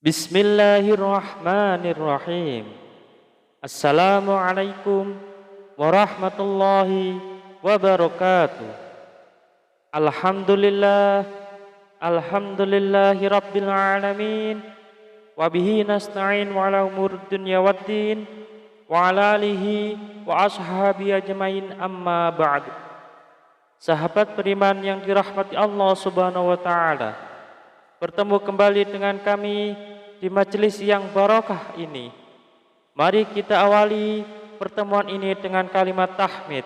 Bismillahirrahmanirrahim. Assalamualaikum warahmatullahi wabarakatuh. Alhamdulillah, alhamdulillahi rabbil alamin. Wabihi nasta'in wa ala umur dunya waddin. Wa ala alihi wa ashabi ajmain, amma ba'du. Sahabat beriman yang dirahmati Allah subhanahu wa ta'ala, bertemu kembali dengan kami di majelis yang barokah ini. Mari kita awali pertemuan ini dengan kalimat tahmid.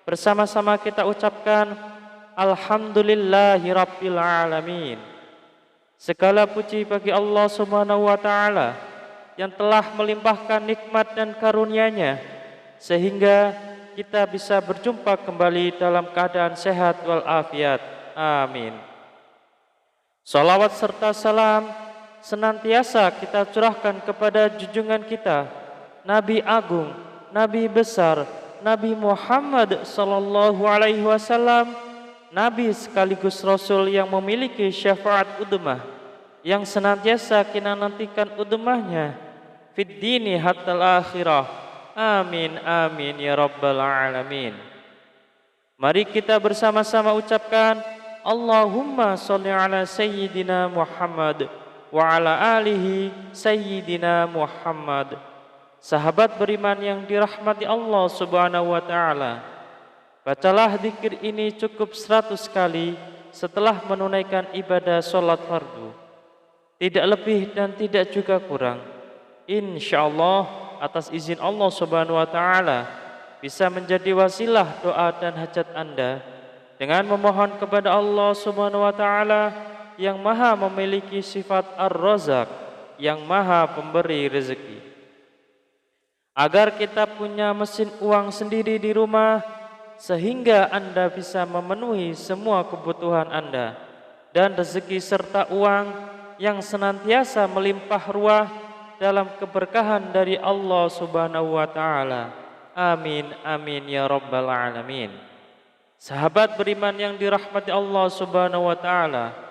Bersama-sama kita ucapkan Alhamdulillahi Rabbil Alamin. Segala puji bagi Allah subhanahu wa ta'ala yang telah melimpahkan nikmat dan karunia-Nya sehingga kita bisa berjumpa kembali dalam keadaan sehat walafiat. Amin. Salawat serta salam senantiasa kita curahkan kepada junjungan kita, Nabi Agung, Nabi besar, Nabi Muhammad sallallahu alaihi wasallam, Nabi sekaligus Rasul yang memiliki syafaat udmah, yang senantiasa kita nantikan udmahnya fid dini hatal akhirah. Amin amin ya rabbal alamin. Mari kita bersama-sama ucapkan Allahumma sholli ala sayyidina Muhammad wa ala alihi sayyidina Muhammad. Sahabat beriman yang dirahmati Allah subhanahu wa ta'ala, bacalah zikir ini cukup 100 kali setelah menunaikan ibadah sholat fardu. Tidak lebih dan tidak juga kurang. InsyaAllah atas izin Allah subhanahu wa ta'ala bisa menjadi wasilah doa dan hajat Anda dengan memohon kepada Allah subhanahu wa ta'ala yang maha memiliki sifat Ar-Razak, yang maha pemberi rezeki, agar kita punya mesin uang sendiri di rumah sehingga Anda bisa memenuhi semua kebutuhan Anda, dan rezeki serta uang yang senantiasa melimpah ruah dalam keberkahan dari Allah subhanahu wa ta'ala. Amin amin ya rabbal alamin. Sahabat beriman yang dirahmati Allah subhanahu wa ta'ala,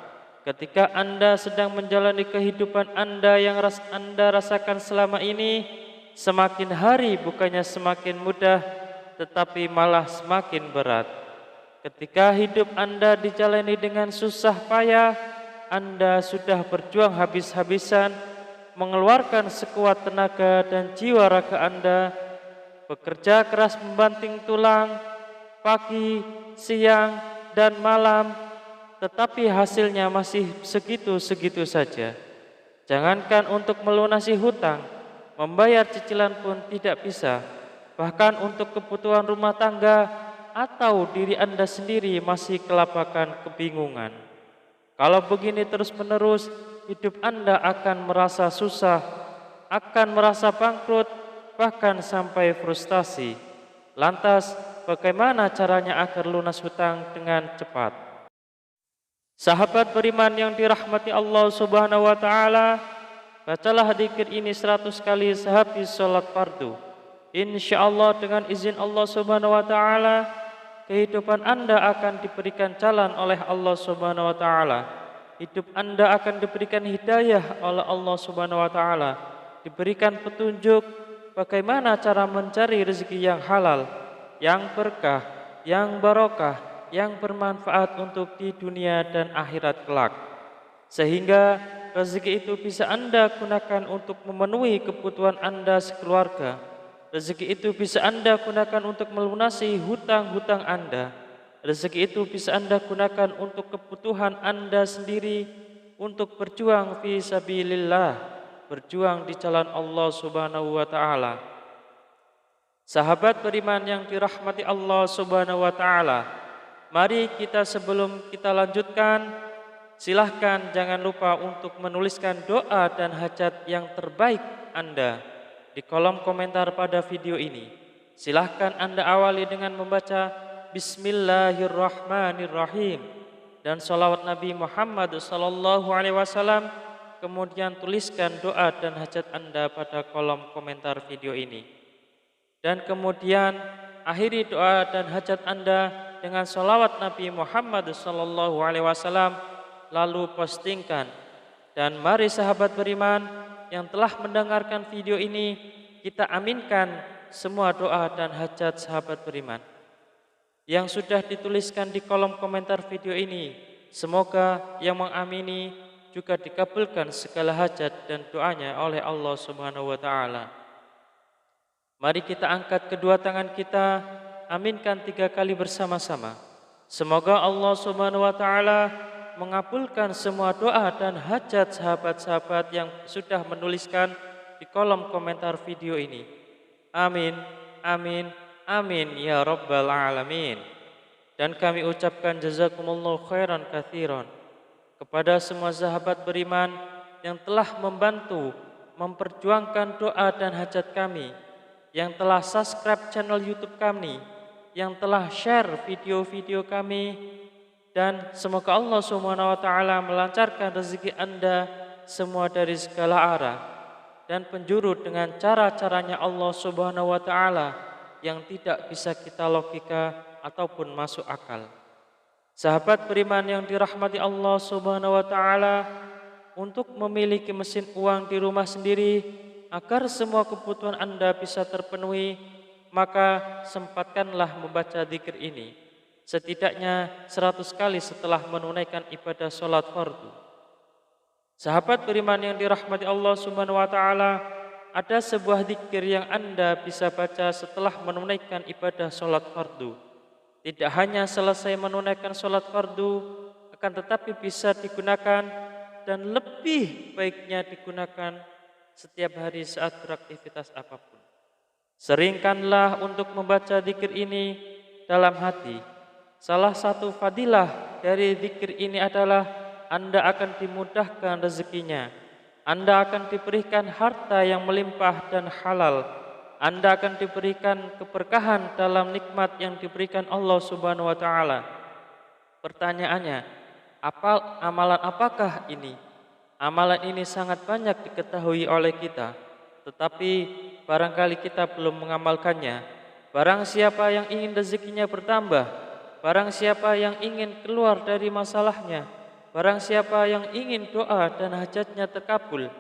ketika Anda sedang menjalani kehidupan Anda yang Anda rasakan selama ini, semakin hari bukannya semakin mudah, tetapi malah semakin berat. Ketika hidup Anda dijalani dengan susah payah, Anda sudah berjuang habis-habisan, mengeluarkan sekuat tenaga dan jiwa raga Anda, bekerja keras membanting tulang, pagi, siang, dan malam, tetapi hasilnya masih segitu-segitu saja. Jangankan untuk melunasi hutang, membayar cicilan pun tidak bisa. Bahkan untuk kebutuhan rumah tangga atau diri Anda sendiri masih kelabakan kebingungan. Kalau begini terus-menerus, hidup Anda akan merasa susah, akan merasa bangkrut, bahkan sampai frustasi. Lantas, bagaimana caranya agar lunas hutang dengan cepat? Sahabat beriman yang dirahmati Allah subhanahu wa ta'ala, bacalah zikir ini 100 kali sehabis sholat fardu. InsyaAllah dengan izin Allah subhanahu wa ta'ala, kehidupan Anda akan diberikan jalan oleh Allah subhanahu wa ta'ala. Hidup Anda akan diberikan hidayah oleh Allah subhanahu wa ta'ala, diberikan petunjuk bagaimana cara mencari rezeki yang halal, yang berkah, yang barokah, yang bermanfaat untuk di dunia dan akhirat kelak. Sehingga rezeki itu bisa Anda gunakan untuk memenuhi kebutuhan Anda sekeluarga. Rezeki itu bisa Anda gunakan untuk melunasi hutang-hutang Anda. Rezeki itu bisa Anda gunakan untuk kebutuhan Anda sendiri, untuk berjuang fi sabilillah, berjuang di jalan Allah subhanahu wa ta'ala. Sahabat beriman yang dirahmati Allah subhanahu wa ta'ala, mari kita sebelum kita lanjutkan, silahkan jangan lupa untuk menuliskan doa dan hajat yang terbaik Anda di kolom komentar pada video ini. Silahkan Anda awali dengan membaca Bismillahirrahmanirrahim dan sholawat Nabi Muhammad sallallahu alaihi wasallam. Kemudian tuliskan doa dan hajat Anda pada kolom komentar video ini. Dan kemudian akhiri doa dan hajat Anda dengan sholawat Nabi Muhammad sallallahu alaihi wasallam, lalu postingkan Dan mari sahabat beriman yang telah mendengarkan video ini, kita aminkan semua doa dan hajat sahabat beriman yang sudah dituliskan di kolom komentar video ini. Semoga yang mengamini juga dikabulkan segala hajat dan doanya oleh Allah Subhanahu wa taala. Mari kita angkat kedua tangan kita, aminkan 3 kali bersama-sama. Semoga Allah Subhanahu wa taala mengabulkan semua doa dan hajat sahabat-sahabat yang sudah menuliskan di kolom komentar video ini. Amin, amin, amin ya rabbal alamin. Dan kami ucapkan jazakumullahu khairan katsiran kepada semua sahabat beriman yang telah membantu memperjuangkan doa dan hajat kami, yang telah subscribe channel YouTube kami, yang telah share video-video kami, dan semoga Allah Subhanahu wa taala melancarkan rezeki Anda semua dari segala arah dan penjuru dengan cara-caranya Allah Subhanahu wa taala yang tidak bisa kita logika ataupun masuk akal. Sahabat beriman yang dirahmati Allah Subhanahu wa taala, untuk memiliki mesin uang di rumah sendiri agar semua kebutuhan Anda bisa terpenuhi, maka sempatkanlah membaca zikir ini setidaknya 100 kali setelah menunaikan ibadah sholat fardu. Sahabat beriman yang dirahmati Allah Subhanahu wa taala, ada sebuah zikir yang Anda bisa baca setelah menunaikan ibadah sholat fardu. Tidak hanya selesai menunaikan sholat fardu, akan tetapi bisa digunakan dan lebih baiknya digunakan setiap hari saat beraktivitas apapun. Seringkanlah untuk membaca zikir ini dalam hati. Salah satu fadilah dari zikir ini adalah Anda akan dimudahkan rezekinya. Anda akan diberikan harta yang melimpah dan halal. Anda akan diberikan keberkahan dalam nikmat yang diberikan Allah Subhanahu wa taala. Pertanyaannya, amalan apakah ini? Amalan ini sangat banyak diketahui oleh kita, tetapi barangkali kita belum mengamalkannya. Barang siapa yang ingin rezekinya bertambah, barang siapa yang ingin keluar dari masalahnya, barang siapa yang ingin doa dan hajatnya terkabul,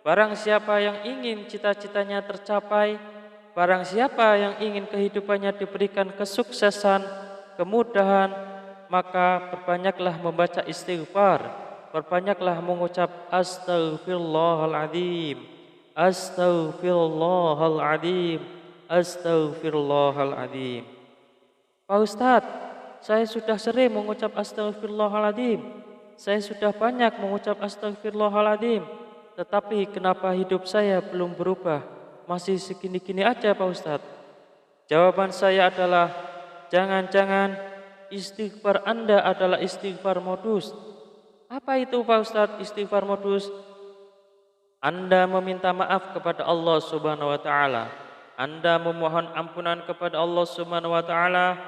barang siapa yang ingin cita-citanya tercapai, barang siapa yang ingin kehidupannya diberikan kesuksesan, kemudahan, maka perbanyaklah membaca istighfar, perbanyaklah mengucap astaghfirullahaladzim, astaghfirullahaladzim, astaghfirullahaladzim. Pak Ustadz, saya sudah sering mengucap astaghfirullahaladzim, saya sudah banyak mengucap astaghfirullahaladzim, tetapi kenapa hidup saya belum berubah? Masih segini-gini aja Pak Ustadz. Jawaban saya adalah, jangan-jangan istighfar Anda adalah istighfar modus. Apa itu Pak Ustadz istighfar modus? Anda meminta maaf kepada Allah Subhanahu wa taala, Anda memohon ampunan kepada Allah Subhanahu wa taala,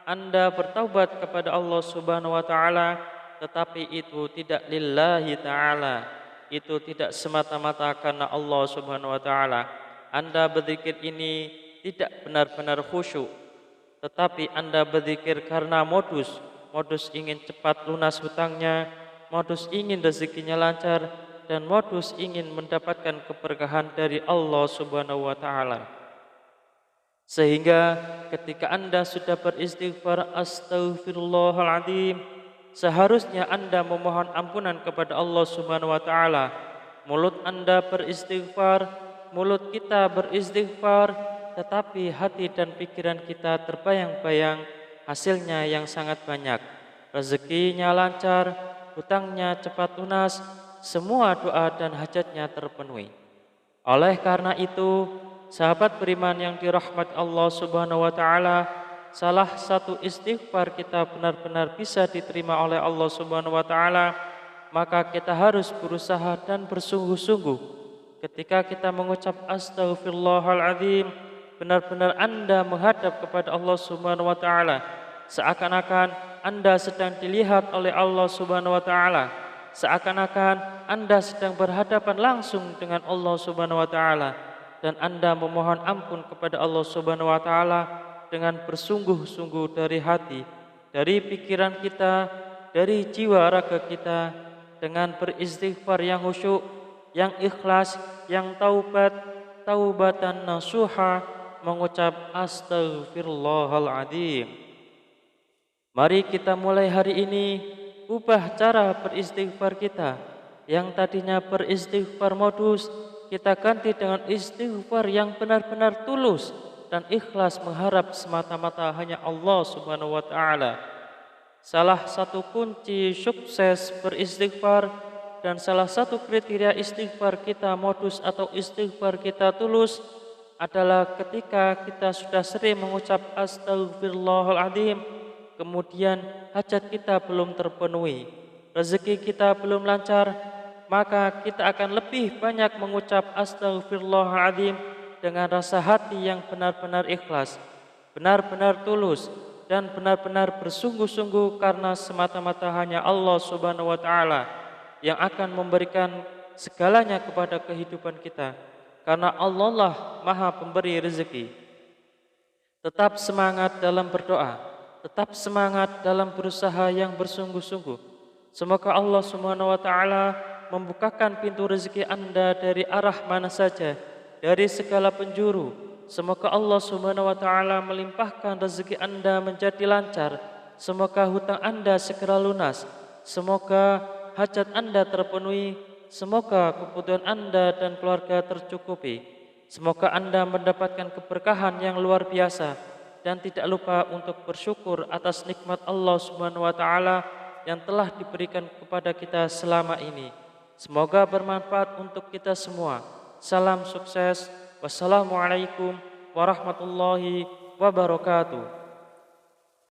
Anda bertaubat kepada Allah Subhanahu wa taala, tetapi itu tidak lillahi ta'ala, itu tidak semata-mata karena Allah Subhanahu wa ta'ala. Anda berzikir ini tidak benar-benar khusyuk, tetapi Anda berzikir karena modus ingin cepat lunas hutangnya, modus ingin rezekinya lancar, dan modus ingin mendapatkan keberkahan dari Allah Subhanahu wa ta'ala. Sehingga ketika Anda sudah beristighfar astaghfirullahaladzim, seharusnya Anda memohon ampunan kepada Allah Subhanahu wa taala. Mulut Anda beristighfar, mulut kita beristighfar, tetapi hati dan pikiran kita terbayang-bayang hasilnya yang sangat banyak. Rezekinya lancar, hutangnya cepat lunas, semua doa dan hajatnya terpenuhi. Oleh karena itu, sahabat beriman yang dirahmati Allah Subhanahu wa taala, salah satu istighfar kita benar-benar bisa diterima oleh Allah Subhanahu wa taala, maka kita harus berusaha dan bersungguh-sungguh. Ketika kita mengucap astaghfirullahaladzim, benar-benar Anda menghadap kepada Allah Subhanahu wa taala, seakan-akan Anda sedang dilihat oleh Allah Subhanahu wa taala, seakan-akan Anda sedang berhadapan langsung dengan Allah Subhanahu wa taala, dan Anda memohon ampun kepada Allah Subhanahu wa taala dengan bersungguh-sungguh dari hati, dari pikiran kita, dari jiwa raga kita, dengan beristighfar yang khusyuk, yang ikhlas, yang taubatan nasuha, mengucap astaghfirullahaladzim. Mari kita mulai hari ini ubah cara beristighfar kita. Yang tadinya beristighfar modus, kita ganti dengan istighfar yang benar-benar tulus dan ikhlas mengharap semata-mata hanya Allah Subhanahu wa taala. Salah satu kunci sukses beristighfar dan salah satu kriteria istighfar kita modus atau istighfar kita tulus adalah ketika kita sudah sering mengucap astaghfirullahaladzim, kemudian hajat kita belum terpenuhi, rezeki kita belum lancar, maka kita akan lebih banyak mengucap astaghfirullahaladzim dengan rasa hati yang benar-benar ikhlas, benar-benar tulus, dan benar-benar bersungguh-sungguh karena semata-mata hanya Allah Subhanahu wa taala yang akan memberikan segalanya kepada kehidupan kita. Karena Allah lah Maha Pemberi rezeki. Tetap semangat dalam berdoa. Tetap semangat dalam berusaha yang bersungguh-sungguh. Semoga Allah Subhanahu wa taala membukakan pintu rezeki Anda dari arah mana saja, dari segala penjuru. Semoga Allah Subhanahu wa taala melimpahkan rezeki Anda menjadi lancar. Semoga hutang Anda segera lunas. Semoga hajat Anda terpenuhi. Semoga kebutuhan Anda dan keluarga tercukupi. Semoga Anda mendapatkan keberkahan yang luar biasa. Dan tidak lupa untuk bersyukur atas nikmat Allah Subhanahu wa taala yang telah diberikan kepada kita selama ini. Semoga bermanfaat untuk kita semua. Salam sukses. Wassalamualaikum warahmatullahi wabarakatuh.